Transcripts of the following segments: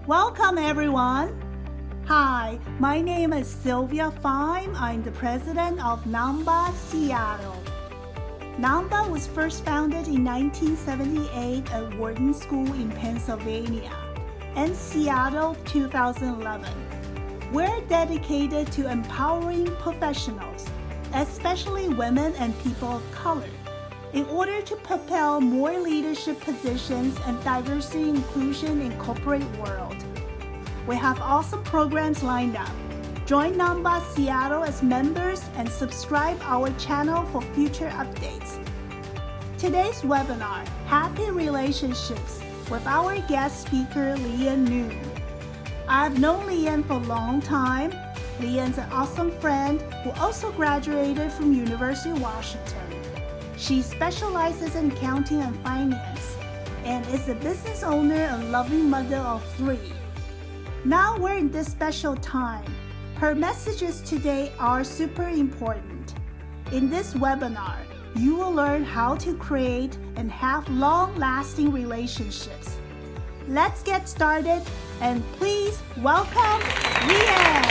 Welcome everyone. Hi, my name is Sylvia Fine. I'm the president of NAWMBA Seattle. NAWMBA was first founded in 1978 at Wharton School in Pennsylvania and Seattle 2011. We're dedicated to empowering professionals, especially women and people of color, in order to propel more leadership positions and diversity inclusion in corporate world. We have awesome programs lined up. Join NAWMBA Seattle as members and subscribe our channel for future updates. Today's webinar, Happy Relationships, with our guest speaker, Lien Ngu. I've known Lien for a long time. Lien's an awesome friend who also graduated from University of Washington. She specializes in accounting and finance and is a business owner and loving mother of 3. Now we're in this special time. Her messages today are super important. In this webinar, you will learn how to create and have long-lasting relationships. Let's get started and please welcome Lien.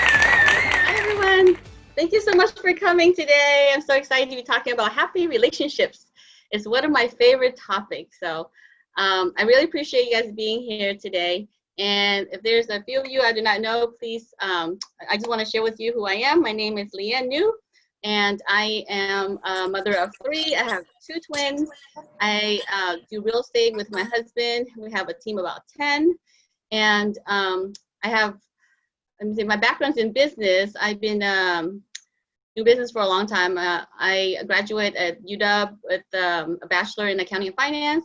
Hi everyone. Thank you so much for coming today. I'm so excited to be talking about happy relationships. It's one of my favorite topics. So I really appreciate you guys being here today. And if there's a few of you I do not know, please, I just want to share with you who I am. My name is Lien Ngu, and I am a mother of 3. I have 2 twins. I do real estate with my husband. We have a team of about 10. And I have, let me say, my background's in business. I've been do business for a long time. I graduated at UW with a bachelor in accounting and finance,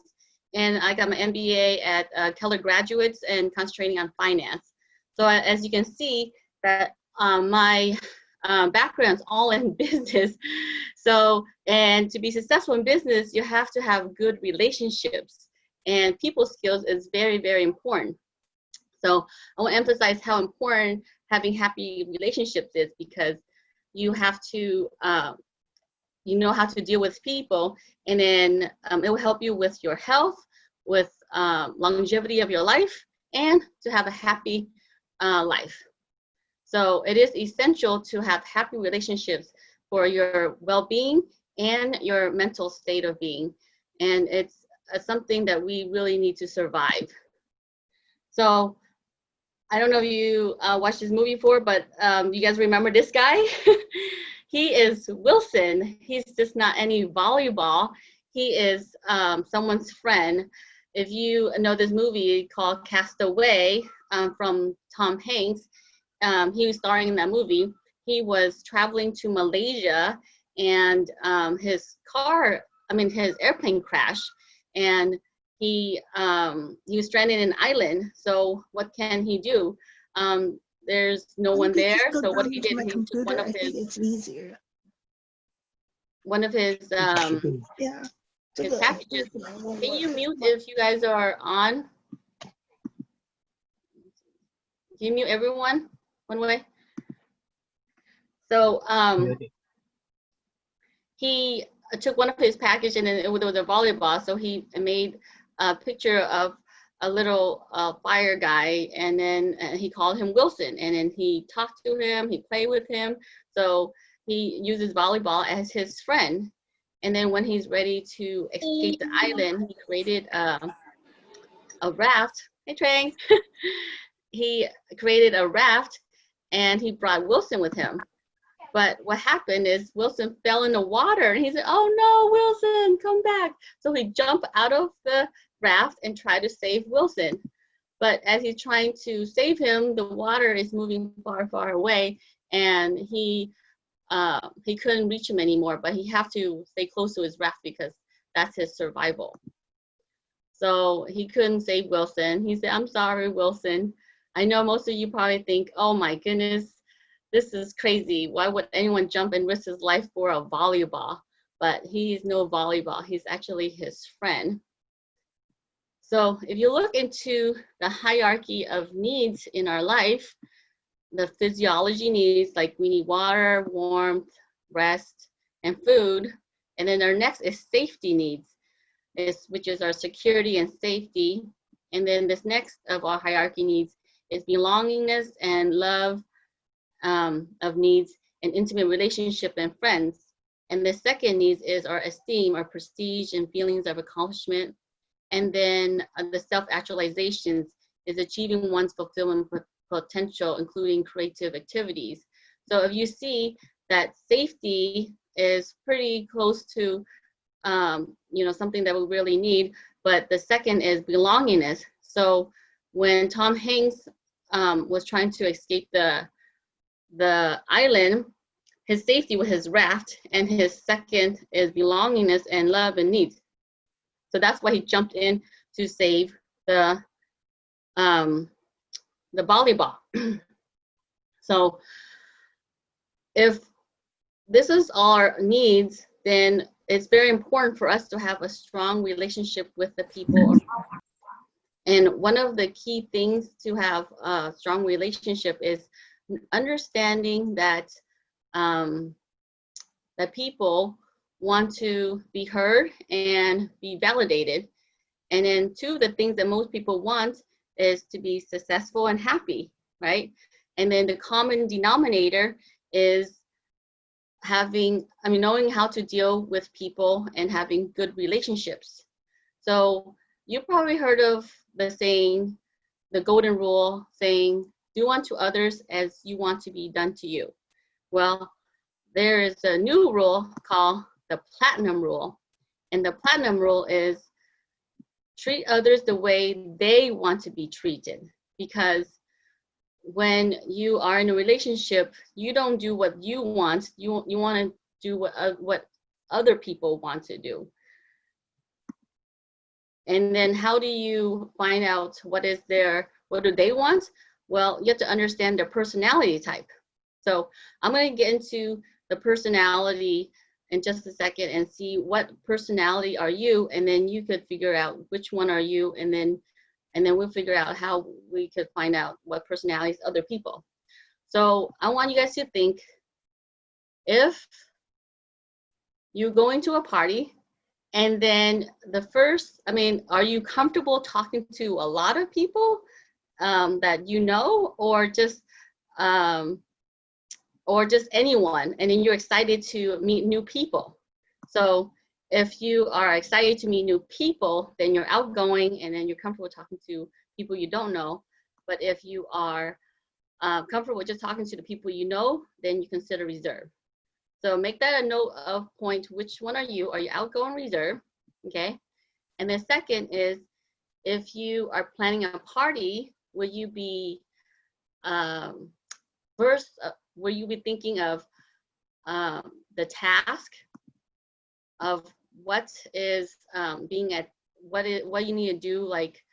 and I got my MBA at Keller Graduates and concentrating on finance. So as you can see, that my background's all in business. So, and to be successful in business, you have to have good relationships, and people skills is very, very important. So I want to emphasize how important having happy relationships is, because you have to, you know how to deal with people, and then it will help you with your health, with longevity of your life, and to have a happy life. So it is essential to have happy relationships for your well-being and your mental state of being. And it's something that we really need to survive. So I don't know if you watched this movie before, but you guys remember this guy? He is Wilson. He's just not any volleyball. He is someone's friend. If you know this movie called Castaway from Tom Hanks, he was starring in that movie. He was traveling to Malaysia, and his airplane crashed, and he was stranded in an island. So what can he do? There's no one there. So what he did, he took one of his his packages. Can you mute if you guys are on? Can you mute everyone one way? So he took one of his packages, and then there was a volleyball. So he made a picture of a little fire guy, and then he called him Wilson, and then he talked to him, he played with him. So he uses volleyball as his friend. And then when he's ready to escape the island, he created a raft. Hey, Trang. He created a raft, and he brought Wilson with him. But what happened is Wilson fell in the water, and he said, "Oh no, Wilson, come back." So he jumped out of the raft and tried to save Wilson. But as he's trying to save him, the water is moving far, far away, and he couldn't reach him anymore, but he have to stay close to his raft because that's his survival. So he couldn't save Wilson. He said, "I'm sorry, Wilson. I know most of you probably think, oh my goodness, this is crazy. Why would anyone jump and risk his life for a volleyball?" But he's no volleyball. He's actually his friend. So if you look into the hierarchy of needs in our life, the physiology needs, like we need water, warmth, rest, and food. And then our next is safety needs, which is our security and safety. And then this next of our hierarchy needs is belongingness and love of needs and intimate relationship and friends. And the second needs is our esteem, our prestige and feelings of accomplishment. And then the self-actualizations is achieving one's fulfillment potential, including creative activities. So if you see that safety is pretty close to something that we really need, but the second is belongingness. So when Tom Hanks was trying to escape the island, his safety was his raft, and his second is belongingness and love and needs. So that's why he jumped in to save the volleyball. So if this is our needs, then it's very important for us to have a strong relationship with the people. And one of the key things to have a strong relationship is understanding that that people want to be heard and be validated. And then two, the things that most people want is to be successful and happy, right? And then the common denominator is knowing how to deal with people and having good relationships. So you probably heard of the saying, the golden rule, saying, do unto others as you want to be done to you. Well, there is a new rule called the platinum rule. And the platinum rule is treat others the way they want to be treated. Because when you are in a relationship, you don't do what you want. You want to do what other people want to do. And then how do you find out what do they want? Well, you have to understand their personality type. So I'm going to get into the personality in just a second and see what personality are you, and then you could figure out which one are you, and then we'll figure out how we could find out what personalities other people. So I want you guys to think, if you go into a party and then are you comfortable talking to a lot of people that you know, or just anyone, and then you're excited to meet new people? So if you are excited to meet new people, then you're outgoing and then you're comfortable talking to people you don't know. But if you are comfortable just talking to the people you know, then you consider reserved. So make that a note of point. Which one are you? Are you outgoing, reserved? Okay. And the second is, if you are planning a party, will you be will you be thinking of the task of what is what you need to do, like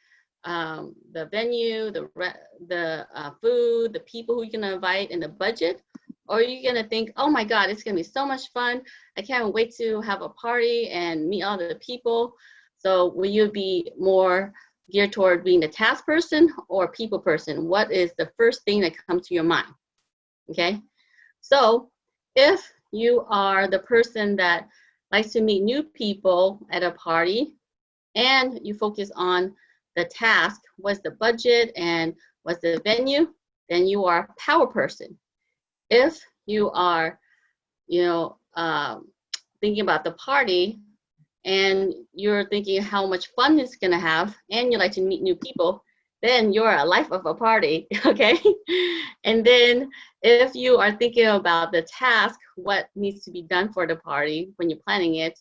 the venue, the food, the people who you're gonna invite, and the budget? Or are you gonna think, oh my God, it's gonna be so much fun, I can't wait to have a party and meet all the people? So will you be more geared toward being the task person or people person? What is the first thing that comes to your mind? Okay, so if you are the person that likes to meet new people at a party and you focus on the task, what's the budget and what's the venue, then you are a power person. If you are, thinking about the party and you're thinking how much fun it's gonna have and you like to meet new people, then you're a life of a party, okay? And then if you are thinking about the task, what needs to be done for the party when you're planning it,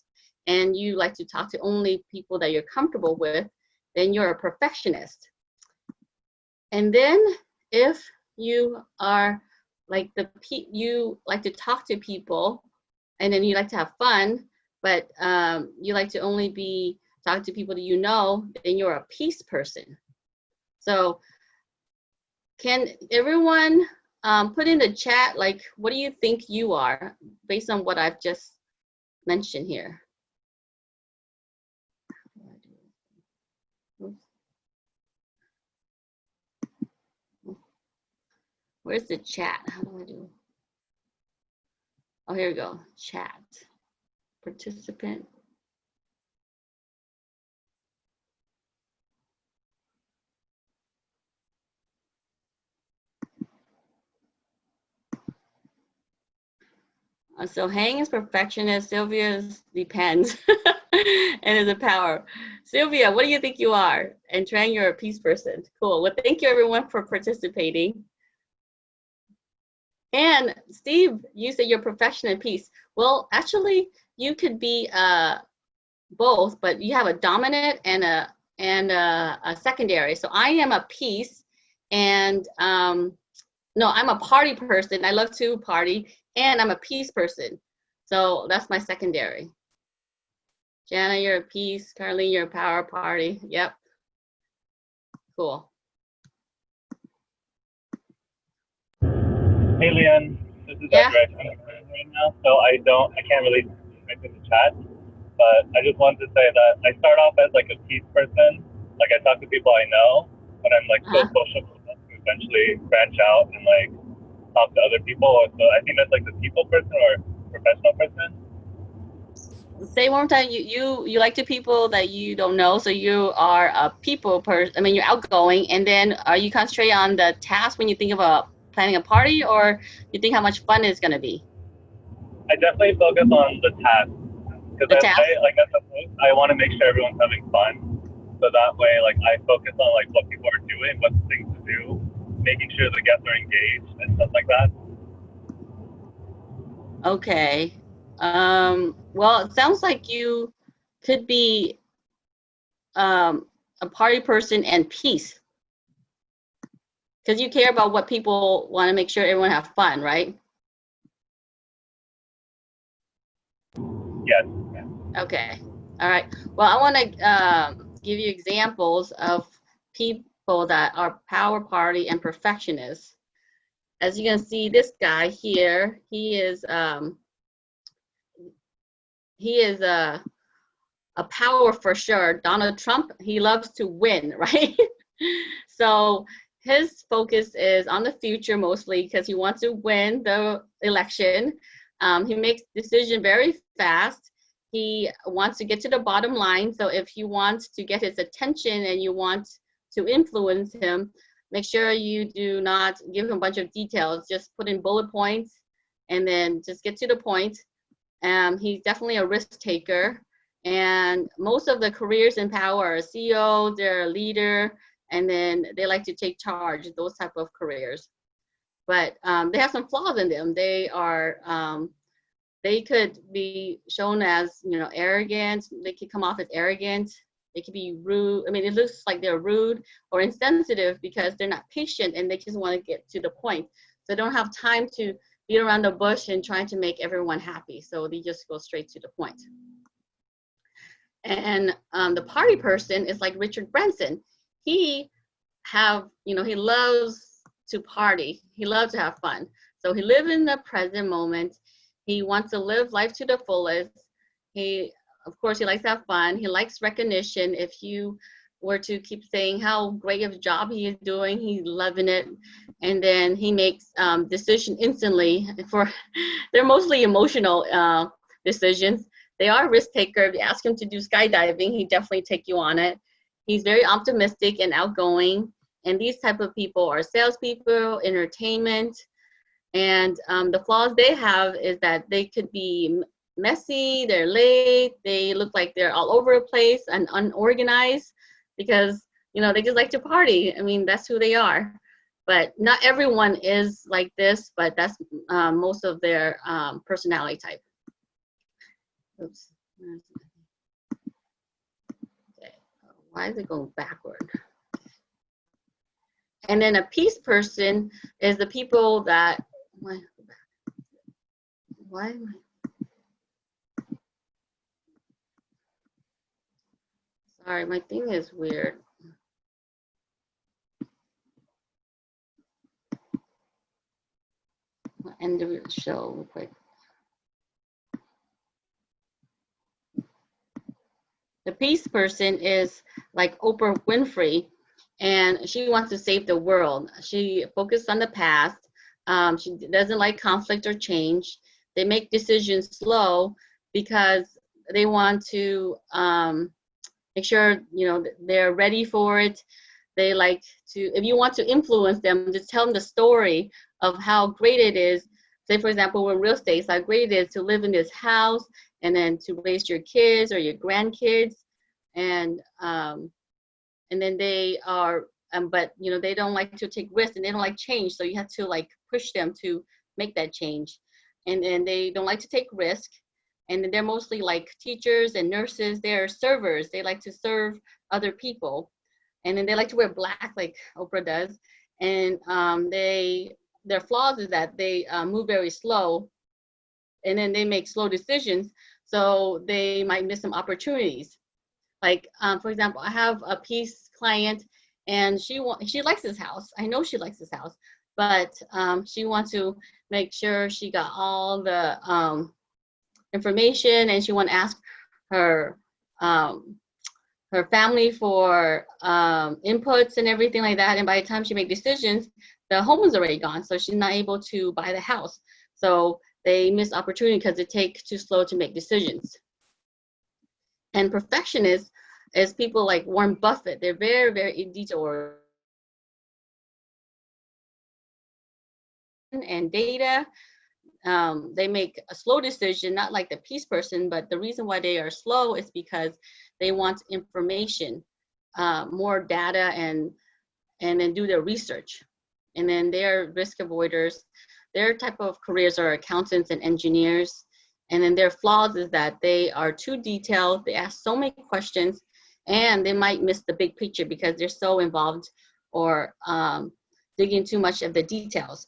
and you like to talk to only people that you're comfortable with, then you're a perfectionist. And then if you are like you like to talk to people and then you like to have fun, but you like to only be talking to people that you know, then you're a peace person. So can everyone put in the chat, like, what do you think you are based on what I've just mentioned here? Where's the chat? How do I do? Oh, here we go. Chat. Participant. So Hang is perfectionist, Sylvia's depends, and is a power. Sylvia, what do you think you are? And Trang, you're a peace person. Cool. Well, thank you everyone for participating. And Steve, you said you're perfection and peace. Well, actually, you could be both, but you have a dominant and a secondary. So I am a peace, and no, I'm a party person. I love to party, and I'm a peace person. So that's my secondary. Jana, you're a peace. Carlene, you're a power party. Yep. Cool. Hey, Lien, this is Edric. I'm in prison right now, so I can't really type in the chat. But I just wanted to say that I start off as like a peace person. Like I talk to people I know, but I'm like so sociable enough to eventually branch out and like talk to other people. So I think that's like the people person or professional person. Say one more time. You like to people that you don't know, so you are a people person. I mean, you're outgoing, and then are you concentrate on the task when you think of planning a party, or you think how much fun it's gonna be? I definitely focus on the task because as a host, I want to make sure everyone's having fun. So that way, like I focus on like what people are doing, what things to do, making sure the guests are engaged and stuff like that. Okay. Well, it sounds like you could be a party person and peace, because you care about what people want to make sure everyone have fun, right? Yes. Okay. All right. Well, I want to give you examples of people that are power party and perfectionists. As you can see, this guy here, he is a power for sure. Donald Trump, he loves to win, right? So his focus is on the future mostly because he wants to win the election. He makes decisions very fast. He wants to get to the bottom line. So if you want to get his attention and you want to influence him, make sure you do not give him a bunch of details. Just put in bullet points and then just get to the point. He's definitely a risk taker. And most of the careers in power are CEO, they're a leader, and then they like to take charge, those type of careers. But they have some flaws in them. They are, they could be shown as, you know, arrogant. They could come off as arrogant. They could be rude. I mean, it looks like they're rude or insensitive because they're not patient and they just want to get to the point. So they don't have time to beat around the bush and trying to make everyone happy. So they just go straight to the point. And the party person is like Richard Branson. He loves to party. He loves to have fun. So he lives in the present moment. He wants to live life to the fullest. Of course, he likes to have fun. He likes recognition. If you were to keep saying how great of a job he is doing, he's loving it. And then he makes decisions instantly. They're mostly emotional decisions. They are a risk taker. If you ask him to do skydiving, he definitely take you on it. He's very optimistic and outgoing. And these type of people are salespeople, entertainment. And the flaws they have is that they could be messy, they're late, they look like they're all over the place and unorganized because, you know, they just like to party. I mean, that's who they are. But not everyone is like this, but that's most of their personality type. Oops. Okay. Why is it going backward? And then a peace person is the people that, why am I? Sorry, my thing is weird. I'll end the show real quick. The peace person is like Oprah Winfrey, and she wants to save the world. She focuses on the past. She doesn't like conflict or change. They make decisions slow because they want to make sure, you know, they're ready for it. They like to, if you want to influence them, just tell them the story of how great it is say for example, in real estate, how great it is to live in this house and then to raise your kids or your grandkids, and then they are, but you know, they don't like to take risks and they don't like change, so you have to like push them to make that change, and then they don't like to take risk, and then they're mostly like teachers and nurses. They're servers. They like to serve other people, and then they like to wear black like Oprah does, and their flaws is that they move very slow, and then they make slow decisions, so they might miss some opportunities. Like for example, I have a peace client, and she likes this house. I know she likes this house, but she wants to make sure she got all the information, and she want to ask her her family for inputs and everything like that. And by the time she make decisions, the home is already gone, so she's not able to buy the house. So they miss opportunity because it takes too slow to make decisions. And perfectionists is people like Warren Buffett. They're very, very detail-oriented and data. They make a slow decision, not like the peace person, but the reason why they are slow is because they want information, more data, and then do their research. And then they're risk avoiders. Their type of careers are accountants and engineers. And then their flaws is that they are too detailed. They ask so many questions, and they might miss the big picture because they're so involved or digging too much of the details.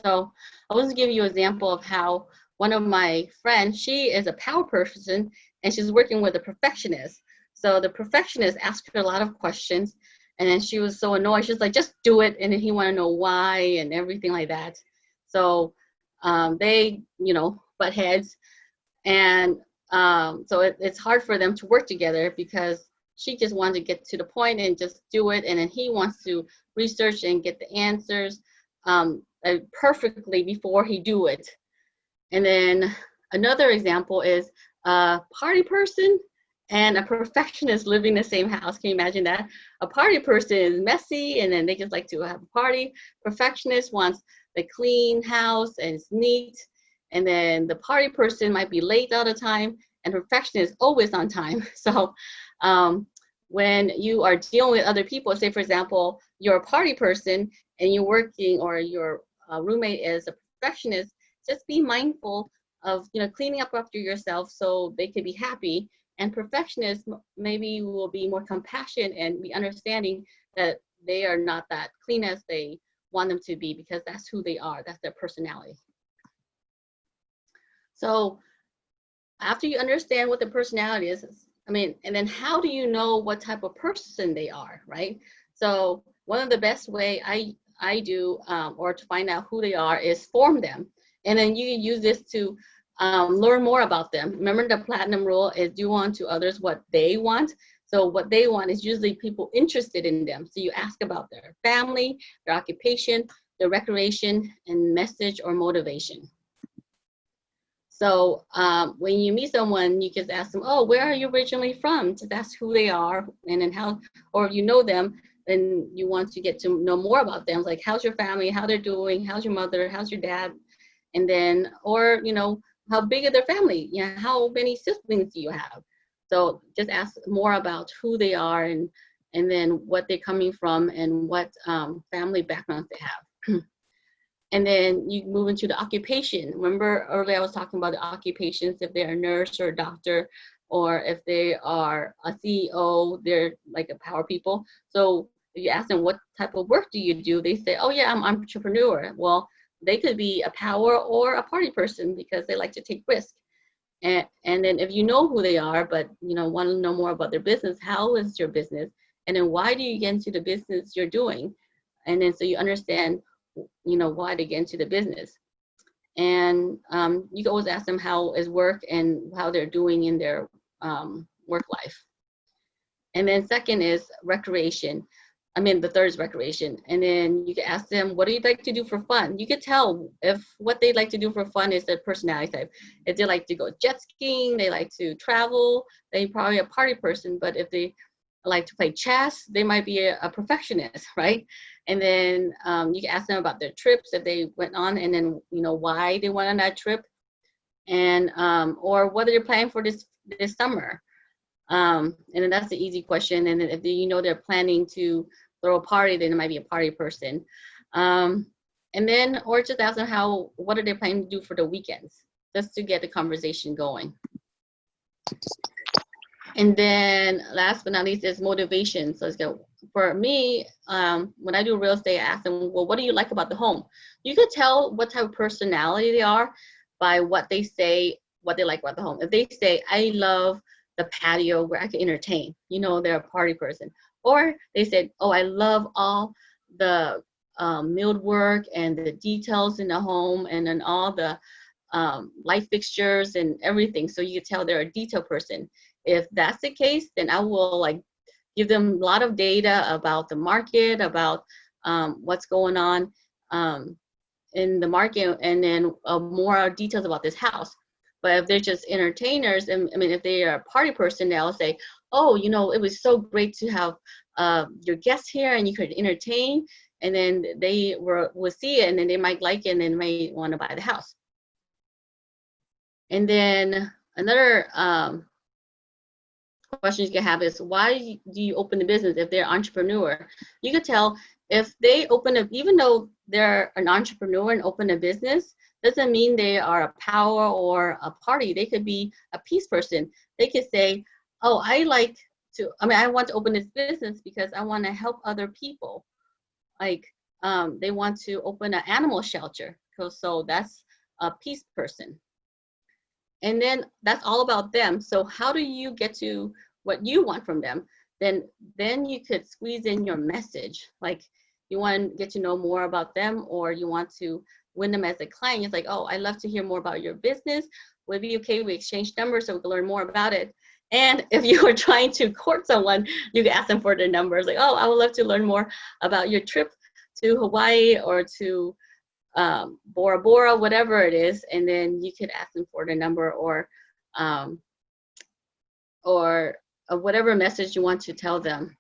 So I want to give you an example of how one of my friends, she is a power person, and she's working with a perfectionist. So the perfectionist asked her a lot of questions, and then she was so annoyed. She's like, just do it. And then he wanted to know why and everything like that. So they, you know, butt heads. And so it's hard for them to work together because she just wanted to get to the point and just do it. And then he wants to research and get the answers perfectly before he do it. And then another example is a party person and a perfectionist living in the same house. Can you imagine that? A party person is messy, and then they just like to have a party. Perfectionist wants the clean house and it's neat. And then the party person might be late all the time, and perfectionist is always on time. So when you are dealing with other people, say for example, you're a party person and you're working, or your roommate is a perfectionist, just be mindful of, you know, cleaning up after yourself so they can be happy. And perfectionists maybe will be more compassionate and be understanding that they are not that clean as they want them to be, because that's who they are. That's their personality. So after you understand what the personality is, I mean, and then how do you know what type of person they are, right? So one of the best way I do, or to find out who they are, is form them. And then you can use this to learn more about them. Remember, the platinum rule is do unto others what they want. So what they want is usually people interested in them. So you ask about their family, their occupation, their recreation, and message or motivation. So when you meet someone, you just ask them, oh, where are you originally from? Just ask who they are, and then how, or if you know them, then you want to get to know more about them. Like, how's your family, how they're doing, how's your mother, how's your dad? And then, or, you know, how big is their family? You know, how many siblings do you have? So just ask more about who they are, and then what they're coming from, and what family backgrounds they have. And then you move into the occupation. Remember earlier I was talking about the occupations, if they're a nurse or a doctor, or if they are a CEO, they're like a power people. So if you ask them, what type of work do you do? They say, oh yeah, I'm an entrepreneur. Well, they could be a power or a party person because they like to take risks. And then if you know who they are, but you know, want to know more about their business, how is your business? And then why do you get into the business you're doing? And then so you understand, you know, why to get into the business. And you can always ask them how is work and how they're doing in their work life. And then second is recreation. I mean, the third is recreation. And then you can ask them, what do you like to do for fun? You can tell if what they like to do for fun is their personality type. If they like to go jet skiing, they like to travel, they're probably a party person. But if they like to play chess, they might be a perfectionist, right? And then you can ask them about their trips that they went on, and then why they went on that trip, and or what they're planning for this summer. And then that's the easy question. And then if they're planning to throw a party, then it might be a party person. And then, or just ask them what are they planning to do for the weekends, just to get the conversation going. And then last but not least is motivation. So let's go. For me, when I do real estate, I ask them, well, what do you like about the home? You could tell what type of personality they are by what they say, what they like about the home. If they say, I love the patio where I can entertain, they're a party person. Or they said, oh, I love all the milled work and the details in the home, and then all the light fixtures and everything. So you can tell they're a detail person. If that's the case, then I will give them a lot of data about the market, about what's going on in the market, and then more details about this house. But if they're just entertainers, and if they are a party person, they'll say, oh, it was so great to have your guests here and you could entertain. And then they will see it, and then they might like it, and then may want to buy the house. And then another question you can have is, why do you open the business if they're an entrepreneur? You could tell if they even though they're an entrepreneur and open a business, doesn't mean they are a power or a party. They could be a peace person. They could say, oh, I want to open this business because I want to help other people. They want to open an animal shelter. So that's a peace person. And then that's all about them. So how do you get to what you want from them? Then you could squeeze in your message. Like, you want to get to know more about them, or you want to win them as a client. It's like, oh, I'd love to hear more about your business. Would it be okay we exchange numbers so we can learn more about it? And if you are trying to court someone, you can ask them for their numbers. Like, oh, I would love to learn more about your trip to Hawaii or to Bora Bora, whatever it is. And then you could ask them for their number, or whatever message you want to tell them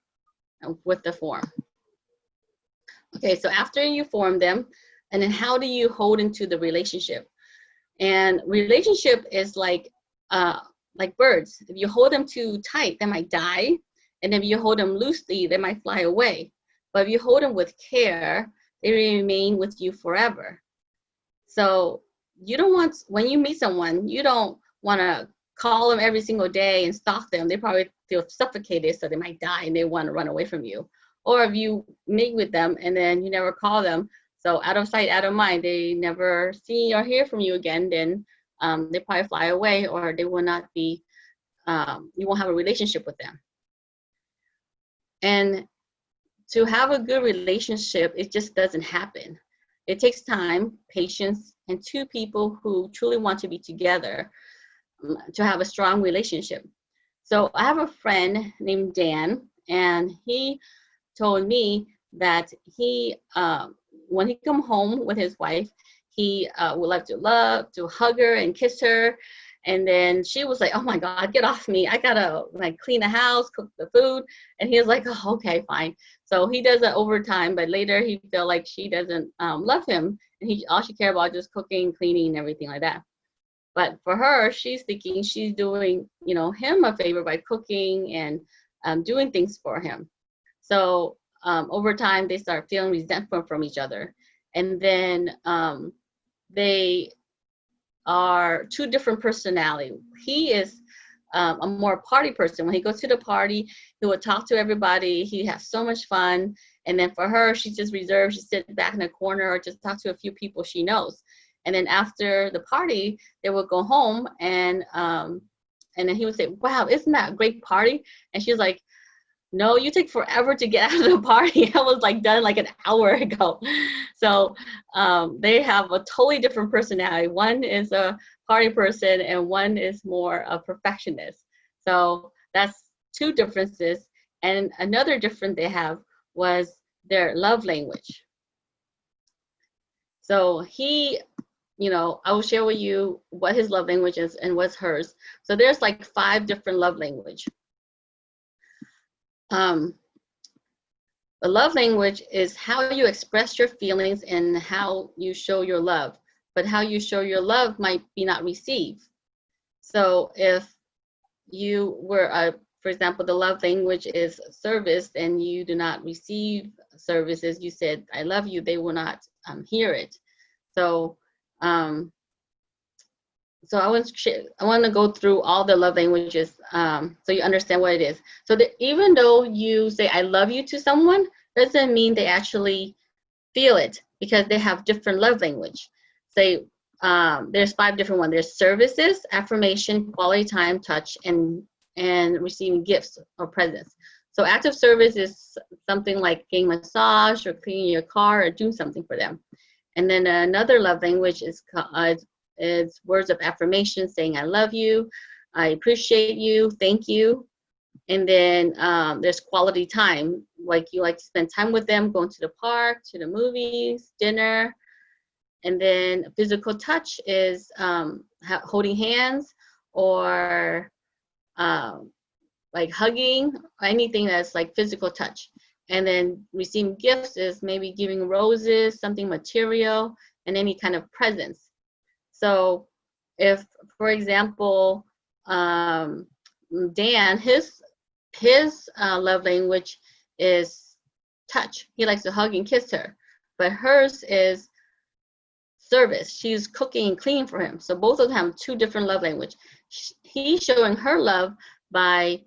with the form. Okay, so after you form them, and then how do you hold into the relationship? And relationship is like birds. If you hold them too tight, they might die. And if you hold them loosely, they might fly away. But if you hold them with care, they remain with you forever. So you don't want, when you meet someone, you don't want to call them every single day and stalk them. They probably feel suffocated, so they might die and they want to run away from you. Or if you meet with them and then you never call them, so out of sight, out of mind, they never see or hear from you again, then they probably fly away, or they will not be, you won't have a relationship with them. And to have a good relationship, it just doesn't happen. It takes time, patience, and two people who truly want to be together to have a strong relationship. So I have a friend named Dan, and he told me that he, when he come home with his wife, he would like to hug her and kiss her. And then she was like, oh my God, get off me. I gotta clean the house, cook the food. And he was like, oh, okay, fine. So he does it over time, but later he felt like she doesn't love him. And all she cared about just cooking, cleaning, and everything like that. But for her, she's thinking she's doing, him a favor by cooking and doing things for him. So over time, they start feeling resentful from each other. And then they are two different personalities. He is a more party person. When he goes to the party, he will talk to everybody. He has so much fun. And then for her, she's just reserved. She sits back in a corner or just talk to a few people she knows. And then after the party, they would go home, and then he would say, wow, isn't that a great party? And she's like, no, you take forever to get out of the party. I was done an hour ago. So they have a totally different personality. One is a party person and one is more a perfectionist. So that's two differences. And another difference they have was their love language. So he, I will share with you what his love language is and what's hers. So there's 5 different love language. um, the love language is how you express your feelings and how you show your love. But how you show your love might be not received. So if you were, for example, the love language is service and you do not receive services, you said, I love you, they will not hear it. So, so I want to go through all the love languages so you understand what it is. So that even though you say I love you to someone, doesn't mean they actually feel it, because they have different love language. Say there's 5 different ones. There's services, affirmation, quality time, touch, and receiving gifts or presents. So active service is something like getting a massage or cleaning your car or doing something for them. And then another love language is words of affirmation, saying I love you, I appreciate you, thank you. And then there's quality time, like you like to spend time with them, going to the park, to the movies, dinner. And then physical touch is holding hands or like hugging, anything that's like physical touch. And then receiving gifts is maybe giving roses, something material, and any kind of presents. So if, for example, Dan, his love language is touch. He likes to hug and kiss her. But hers is service. She's cooking and cleaning for him. So both of them have 2 different love language. He's showing her love by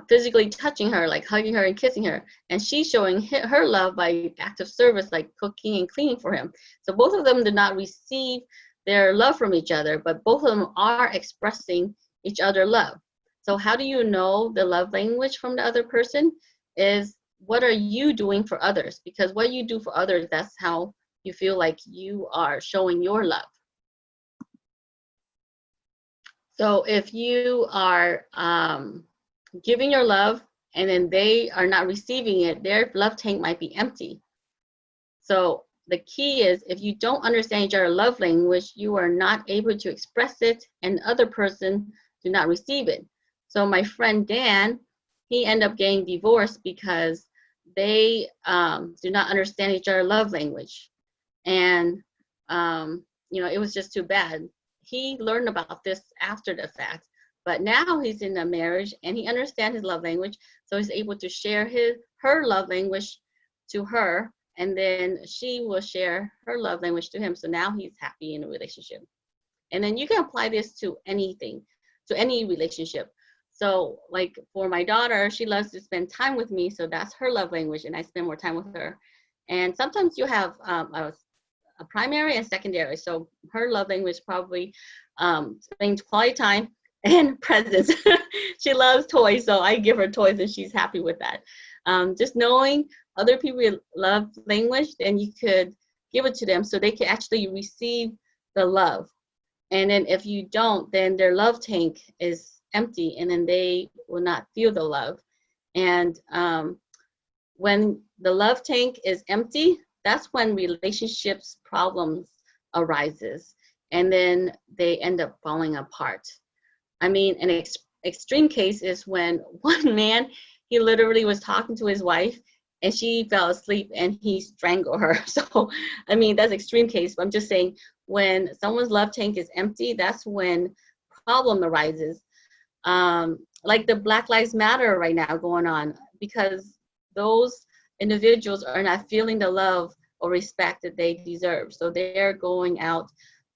physically touching her, like hugging her and kissing her. And she's showing her love by active service, like cooking and cleaning for him. So both of them did not receive their love from each other, but both of them are expressing each other love. So how do you know the love language from the other person? Is what are you doing for others? Because what you do for others, that's how you feel like you are showing your love. So if you are giving your love and then they are not receiving it, their love tank might be empty. So the key is, if you don't understand your love language, you are not able to express it, and the other person do not receive it. So my friend Dan, he ended up getting divorced because they do not understand each other's love language. And you know, it was just too bad. He learned about this after the fact, but now he's in a marriage and he understands his love language, so he's able to share her love language to her, and then she will share her love language to him. So now he's happy in a relationship. And then you can apply this to anything, to any relationship. So like for my daughter, she loves to spend time with me, so that's her love language, and I spend more time with her. And sometimes you have a primary and secondary. So her love language probably spending quality time and presents. She loves toys, so I give her toys and she's happy with that. Just knowing other people love language, then you could give it to them so they can actually receive the love. And then if you don't, then their love tank is empty, and then they will not feel the love. And when the love tank is empty, that's when relationships problems arises, and then they end up falling apart. I mean, an extreme case is when one man, he literally was talking to his wife and she fell asleep and he strangled her. So, I mean, that's extreme case, but I'm just saying, when someone's love tank is empty, that's when problem arises. Like the Black Lives Matter right now going on, because those individuals are not feeling the love or respect that they deserve. So they're going out,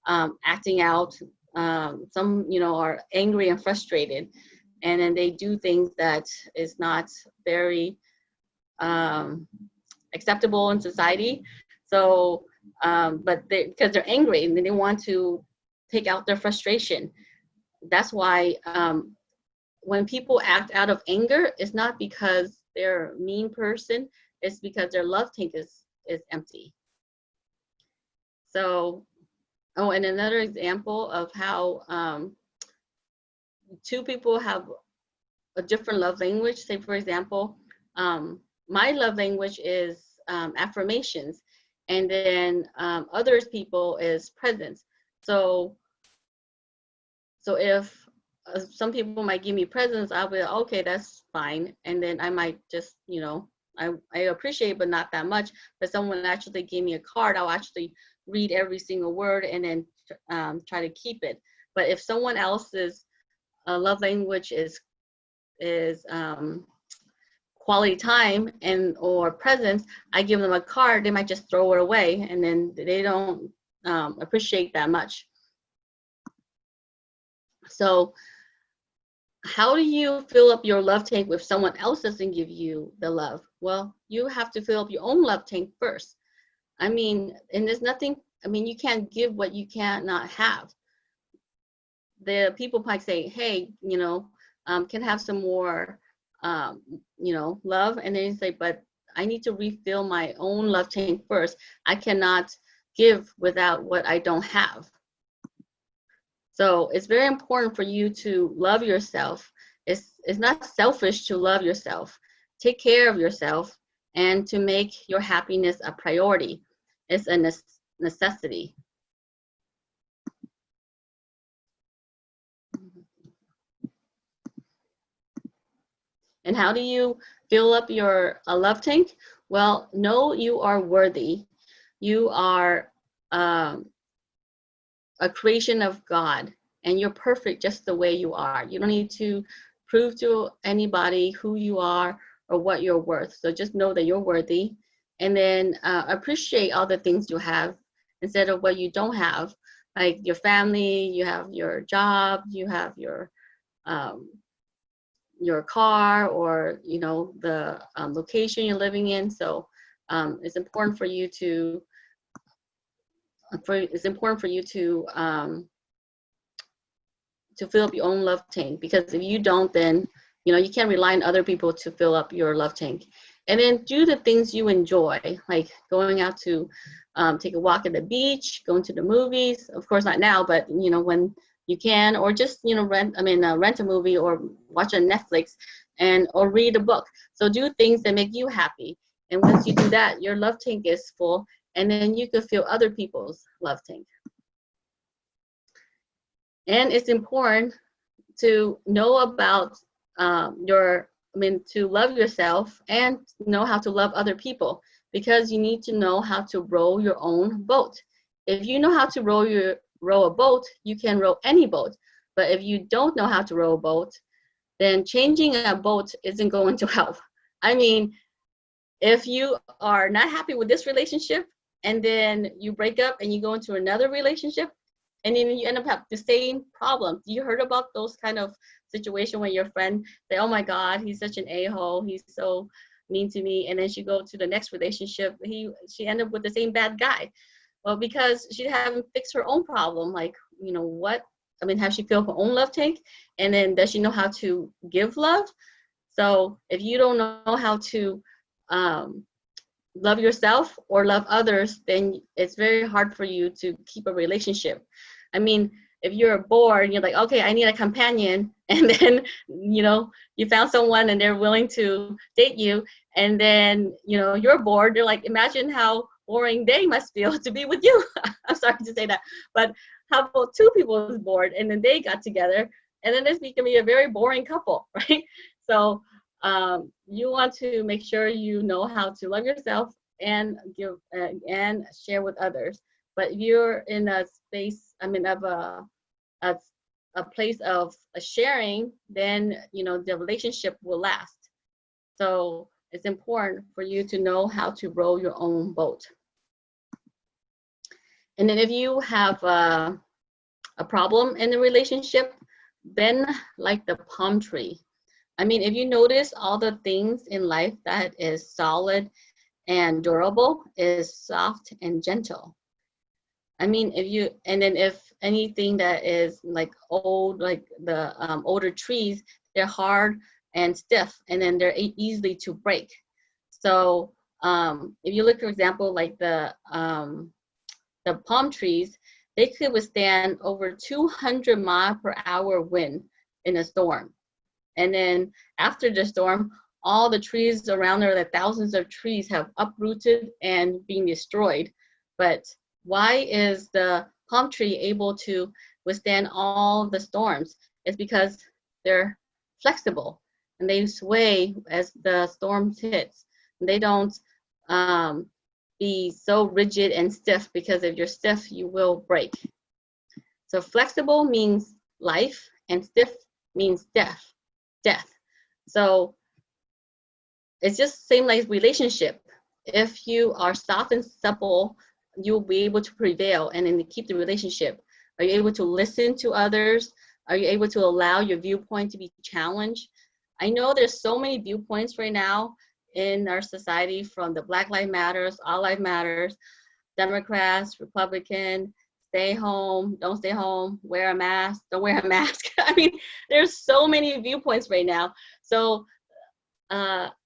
acting out. Some, you know, are angry and frustrated, and then they do things that is not very acceptable in society. So, but because they're angry and they want to take out their frustration. That's why when people act out of anger, it's not because they're a mean person, it's because their love tank is empty. So, oh, and another example of how 2 people have a different love language. Say, for example, my love language is affirmations, and then others people is presence. So if some people might give me presents. I'll be like, okay, that's fine. And then I might just, I appreciate, but not that much. But someone actually gave me a card, I'll actually read every single word and then try to keep it. But if someone else's love language is quality time and or presents, I give them a card, they might just throw it away, and then they don't appreciate that much. So how do you fill up your love tank if someone else doesn't give you the love? Well, you have to fill up your own love tank first. I mean, and there's nothing, I mean, you can't give what you cannot have. The people might say, hey, can I have some more, love? And then you say, but I need to refill my own love tank first. I cannot give without what I don't have. So it's very important for you to love yourself. It's not selfish to love yourself. Take care of yourself and to make your happiness a priority. It's a necessity. And how do you fill up your love tank? Well, know you are worthy. You are a creation of God, and you're perfect just the way you are. You don't need to prove to anybody who you are or what you're worth. So just know that you're worthy, and then appreciate all the things you have instead of what you don't have, like your family, you have your job, you have your car, or the location you're living in. So it's important for you to fill up your own love tank, because if you don't, then you can't rely on other people to fill up your love tank. And then do the things you enjoy, like going out to take a walk at the beach, going to the movies. Of course not now, but when you can, or just rent a movie or watch on Netflix or read a book. So do things that make you happy, and once you do that, your love tank is full, and then you can fill other people's love tank. And it's important to know about to love yourself and know how to love other people, because you need to know how to row your own boat. If you know how to row a boat, you can row any boat. But if you don't know how to row a boat, then changing a boat isn't going to help. I mean, if you are not happy with this relationship and then you break up and you go into another relationship, and then you end up having the same problem. You heard about those kind of situation where your friend say, oh my God, he's such an a-hole, he's so mean to me, and then she go to the next relationship, she ended up with the same bad guy. Well, because she haven't fixed her own problem. Like, has she filled her own love tank? And then does she know how to give love? So if you don't know how to love yourself or love others, then it's very hard for you to keep a relationship. I mean, if you're bored and you're like, okay, I need a companion, and then you found someone and they're willing to date you, and then you're bored, they're like, imagine how boring they must feel to be with you. I'm sorry to say that, but how about two people who's bored and then they got together, and then this can be a very boring couple, right? So you want to make sure you know how to love yourself and give and share with others. But if you're in a space, of a place of sharing, then the relationship will last. So it's important for you to know how to row your own boat. And then if you have a problem in the relationship, bend like the palm tree. I mean, if you notice, all the things in life that is solid and durable is soft and gentle. I mean, if anything that is like old, like the older trees, they're hard and stiff, and then they're easily to break. So if you look, for example, like the palm trees, they could withstand over 200 mile per hour wind in a storm. And then after the storm, all the trees around there, the thousands of trees, have uprooted and been destroyed. But why is the palm tree able to withstand all the storms? is because they're flexible and they sway as the storm hits. They don't be so rigid and stiff, because if you're stiff, you will break. So flexible means life, and stiff means death. So it's just same like relationship. If you are soft and supple, you'll be able to prevail and then keep the relationship. Are you able to listen to others? Are you able to allow your viewpoint to be challenged? I know there's so many viewpoints right now in our society, from the Black Lives Matters, All Lives Matters, Democrats, Republican, stay home, don't stay home, wear a mask, don't wear a mask. I mean, there's so many viewpoints right now. So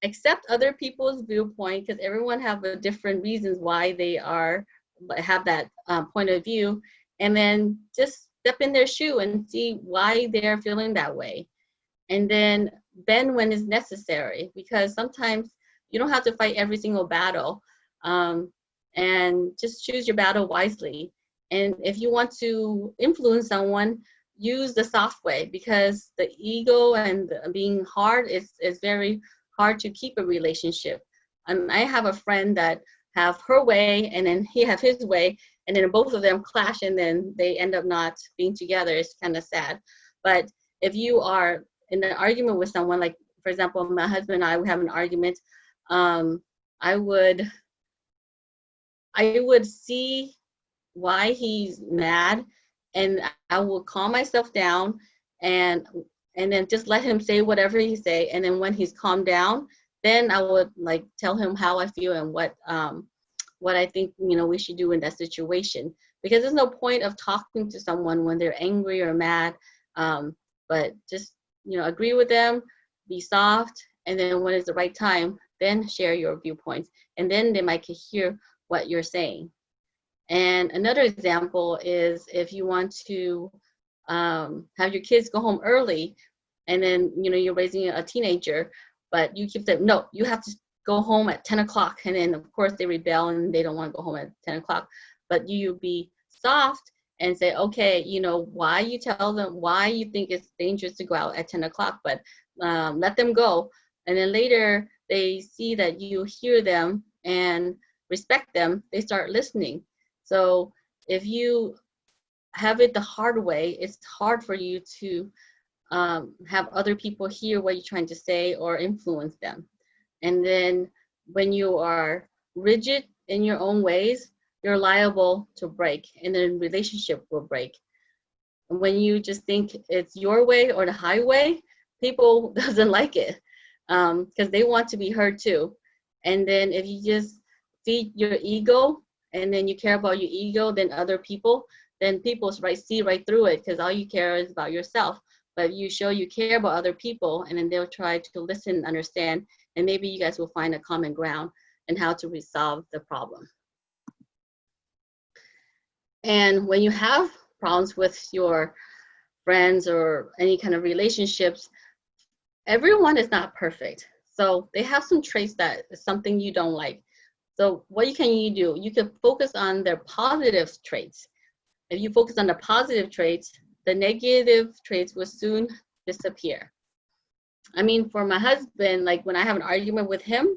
accept other people's viewpoint, because everyone have a different reasons why they have that point of view, and then just step in their shoe and see why they're feeling that way, and then bend when it's necessary, because sometimes you don't have to fight every single battle, and just choose your battle wisely. And if you want to influence someone, use the soft way, because the ego and being hard is very hard to keep a relationship. I have a friend that have her way, and then he have his way, and then both of them clash, and then they end up not being together. It's kind of sad. But if you are in an argument with someone, like for example, my husband and I would have an argument, I would see why he's mad, and I will calm myself down, and then just let him say whatever he say, and then when he's calmed down, then I would like tell him how I feel and what I think we should do in that situation, because there's no point of talking to someone when they're angry or mad, but just agree with them, be soft, and then when it's the right time, then share your viewpoints, and then they might hear what you're saying. And another example is if you want to have your kids go home early, and then you're raising a teenager, but you keep saying, no, you have to go home at 10 o'clock, and then of course they rebel and they don't want to go home at 10 o'clock. But you be soft and say, okay, why you tell them why you think it's dangerous to go out at 10 o'clock, but let them go. And then later they see that you hear them and respect them, they start listening. So if you have it the hard way, it's hard for you to have other people hear what you're trying to say or influence them. And then when you are rigid in your own ways, you're liable to break, and then relationship will break. And when you just think it's your way or the highway, people doesn't like it, because they want to be heard too. And then if you just feed your ego, and then you care about your ego than other people, then people see right through it, because all you care is about yourself. But you show you care about other people, and then they'll try to listen and understand, and maybe you guys will find a common ground and how to resolve the problem. And when you have problems with your friends or any kind of relationships, everyone is not perfect. So they have some traits that is something you don't like. So what can you do? You can focus on their positive traits. If you focus on the positive traits, the negative traits will soon disappear. I mean, for my husband, like when I have an argument with him,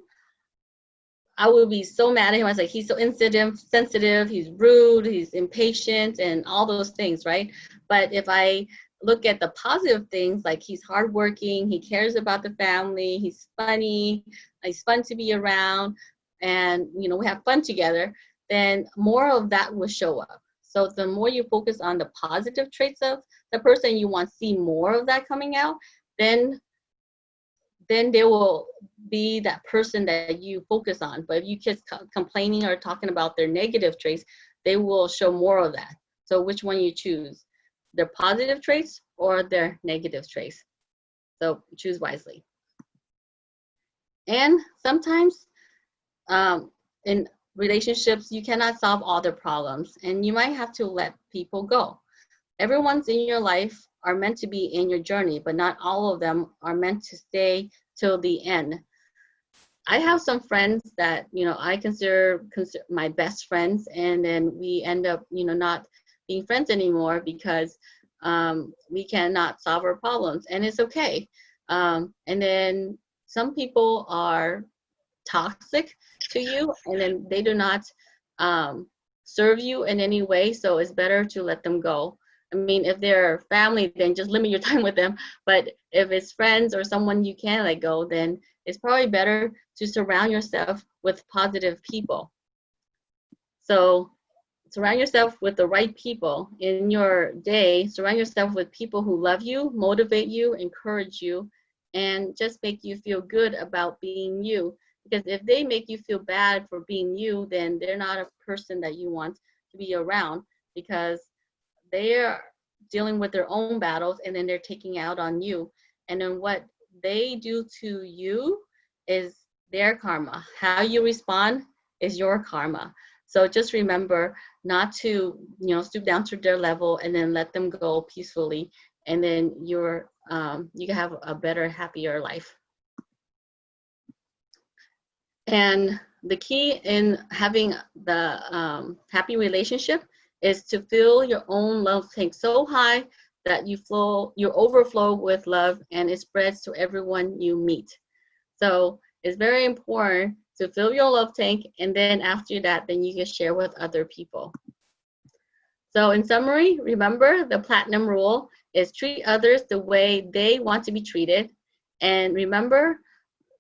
I would be so mad at him. I was like, he's so insensitive, he's rude, he's impatient, and all those things, right? But if I look at the positive things, like he's hardworking, he cares about the family, he's funny, he's fun to be around, and we have fun together, then more of that will show up. So the more you focus on the positive traits of the person, you want to see more of that coming out, then there will be that person that you focus on. But if you keep complaining or talking about their negative traits, they will show more of that. So which one you choose, their positive traits or their negative traits? So choose wisely. And sometimes in relationships, you cannot solve all the problems, and you might have to let people go. Everyone's in your life are meant to be in your journey, but not all of them are meant to stay till the end. I have some friends that I consider my best friends, and then we end up not being friends anymore because we cannot solve our problems, and it's okay. And then some people are toxic to you, and then they do not serve you in any way, so it's better to let them go. I mean, if they're family, then just limit your time with them. But if it's friends or someone you can let go, then it's probably better to surround yourself with positive people. So surround yourself with the right people in your day. Surround yourself with people who love you, motivate you, encourage you, and just make you feel good about being you. Because if they make you feel bad for being you, then they're not a person that you want to be around, because they're dealing with their own battles and then they're taking out on you. And then what they do to you is their karma. How you respond is your karma. So just remember not to, stoop down to their level, and then let them go peacefully. And then you can have a better, happier life. And the key in having the happy relationship is to fill your own love tank so high that you overflow with love, and it spreads to everyone you meet. So it's very important to fill your love tank, and then after that, then you can share with other people. So in summary, remember the platinum rule is treat others the way they want to be treated. And remember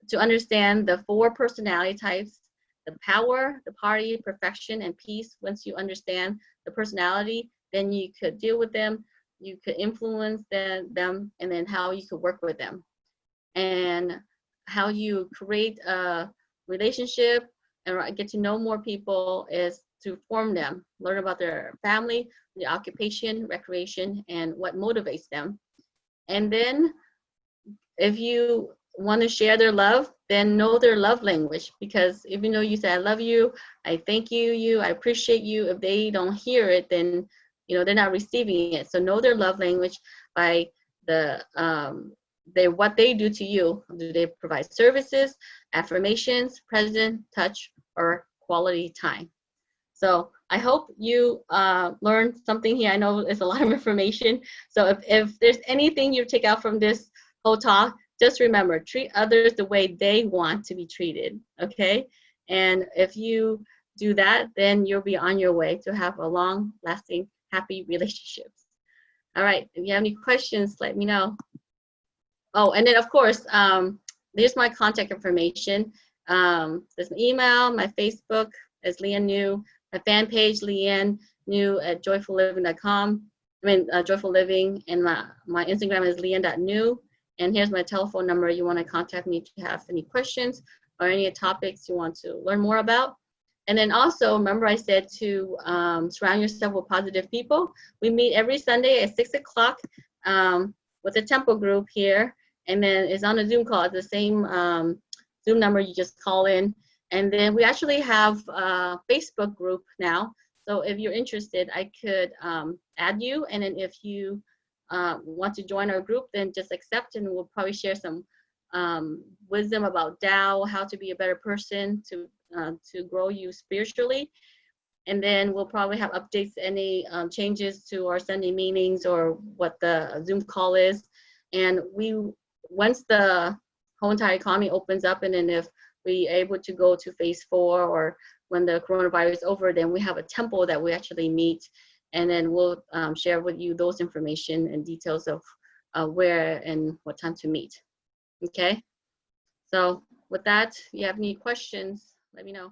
to understand the 4 personality types: the power, the party, perfection, and peace. Once you understand the personality, then you could deal with them, you could influence them, and then how you could work with them. And how you create a relationship and get to know more people is to form them, learn about their family, their occupation, recreation, and what motivates them. And then if you want to share their love, then know their love language, because even though you say I love you, I thank you, I appreciate you, if they don't hear it, then they're not receiving it. So know their love language by the what they do to you. Do they provide services, affirmations, present, touch, or quality time? So I hope you learned something here. I know it's a lot of information. So if there's anything you take out from this whole talk, just remember, treat others the way they want to be treated, okay? And if you do that, then you'll be on your way to have a long-lasting, happy relationships. All right, if you have any questions, let me know. Oh, and then of course, there's my contact information. There's my email, my Facebook is Lien Ngu, my fan page, Lien Ngu at joyfulliving.com. Joyful Living, and my Instagram is lien.ngu. And here's my telephone number. You want to contact me to have any questions or any topics you want to learn more about. And then also, remember I said to surround yourself with positive people. We meet every Sunday at 6 o'clock with a temple group here. And then it's on a Zoom call. It's the same Zoom number. You just call in. And then we actually have a Facebook group now. So if you're interested, I could add you. And then if you want to join our group, then just accept, and we'll probably share some wisdom about Tao, how to be a better person to grow you spiritually. And then we'll probably have updates, any changes to our Sunday meetings or what the Zoom call is. And once the whole entire economy opens up, and then if we're able to go to phase 4, or when the coronavirus is over, then we have a temple that we actually meet. And then we'll share with you those information and details of where and what time to meet. Okay? So with that, if you have any questions, let me know.